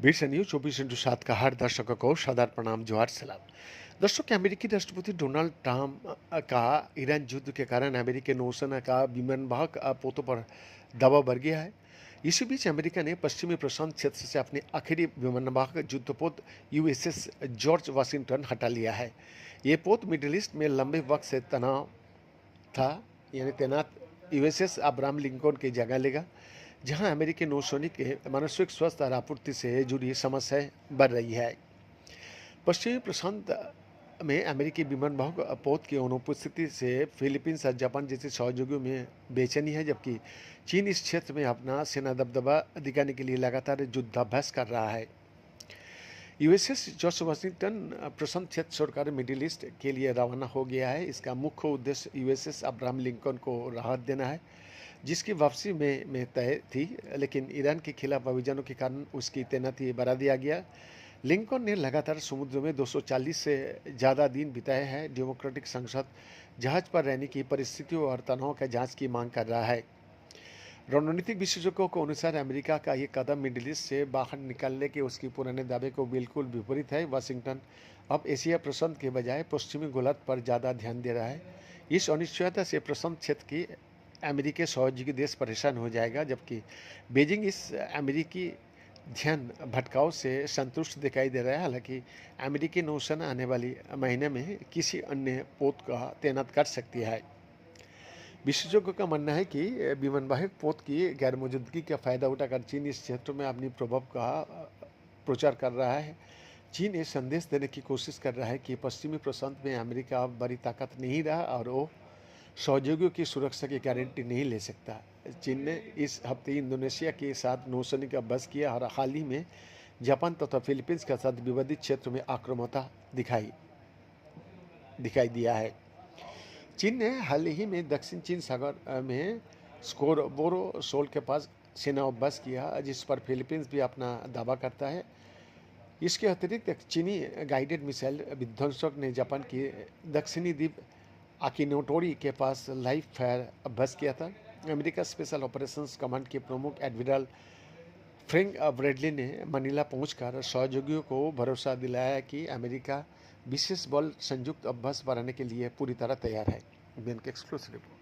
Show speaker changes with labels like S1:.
S1: बीस न्यूज 24/7 का हर दर्शकों को सादर प्रणाम, जोहार, सलाम। दर्शकों के अमेरिकी राष्ट्रपति डोनाल्ड ट्रंप का ईरान युद्ध के कारण अमेरिकी नौसेना का विमान वाहक पोतों पर दबाव बढ़ गया है। इसी बीच अमेरिका ने पश्चिमी प्रशांत क्षेत्र से अपने आखिरी विमानवाहक युद्धपोत यूएसएस जॉर्ज वाशिंगटन हटा लिया है। ये पोत मिडिल ईस्ट में लंबे वक्त से तनाव था, यानी तैनात यूएसएस अब्राहम लिंकन की जगह लेगा, जहां अमेरिकी नौसैनिक के मानसिक स्वास्थ्य और आपूर्ति से जुड़ी समस्याएं बढ़ रही है। पश्चिमी प्रशांत में अमेरिकी विमान वाहक पोत की अनुपस्थिति से फिलीपींस और जापान जैसे सहयोगियों में बेचैनी है, जबकि चीन इस क्षेत्र में अपना सेना दबदबा दिखाने के लिए लगातार युद्धाभ्यास कर रहा है। यूएसएस जॉर्ज वाशिंगटन प्रशांत क्षेत्र छोड़कर मिडिल ईस्ट के लिए रवाना हो गया है। इसका मुख्य उद्देश्य यूएसएस अब्राहम लिंकन को राहत देना है, जिसकी वापसी में तय थी, लेकिन ईरान के खिलाफ अभियानों के कारण उसकी तैनाती बढ़ा दिया गया। लिंकन ने लगातार समुद्र में 240 से ज़्यादा दिन बिताए हैं। डेमोक्रेटिक संसद जहाज पर रहने की परिस्थितियों और तनाव का जांच की मांग कर रहा है। रणनीतिक विशेषज्ञों के अनुसार अमेरिका का ये कदम मिडिल ईस्ट से बाहर निकलने के उसके पुराने दावे को बिल्कुल विपरीत है। वाशिंगटन अब एशिया प्रशांत के बजाय पश्चिमी गोलार्ध पर ज़्यादा ध्यान दे रहा है। इस अनिश्चयता से प्रशांत क्षेत्र की अमेरिकी सहयोगी देश परेशान हो जाएगा, जबकि बीजिंग इस अमेरिकी ध्यान भटकाव से संतुष्ट दिखाई दे रहा है। हालांकि अमेरिकी नौसेना आने वाली महीने में किसी अन्य पोत का तैनात कर सकती है। विशेषज्ञों का मानना है कि विमानवाहक पोत की गैर मौजूदगी का फायदा उठाकर चीन इस क्षेत्र में अपनी प्रभाव का प्रचार कर रहा है। चीन ये संदेश देने की कोशिश कर रहा है कि पश्चिमी प्रशांत में अमेरिका अब बड़ी ताकत नहीं रहा और वो सहयोगियों की सुरक्षा की गारंटी नहीं ले सकता। चीन ने इस हफ्ते इंडोनेशिया के साथ नौसैनिक अभ्यास किया और हाल ही में जापान तथा फिलीपींस के साथ विवादित क्षेत्र में आक्रामकता दिखाई दिया है। चीन ने हाल ही में दक्षिण चीन सागर में स्कोरबोरो शोल के पास सेना अभ्यास किया, जिस पर फिलीपींस भी अपना दावा करता है। इसके अतिरिक्त एक चीनी गाइडेड मिसाइल विध्वंसक ने जापान की दक्षिणी द्वीप आकिनोटोरी के पास लाइव फायर अभ्यास किया था। अमेरिका स्पेशल ऑपरेशंस कमांड के प्रमुख एडमिरल फ्रैंक ब्रैडली ने मनीला पहुंचकर सहयोगियों को भरोसा दिलाया कि अमेरिका विशेष बल संयुक्त अभ्यास बढ़ाने के लिए पूरी तरह तैयार है। Exclusive report.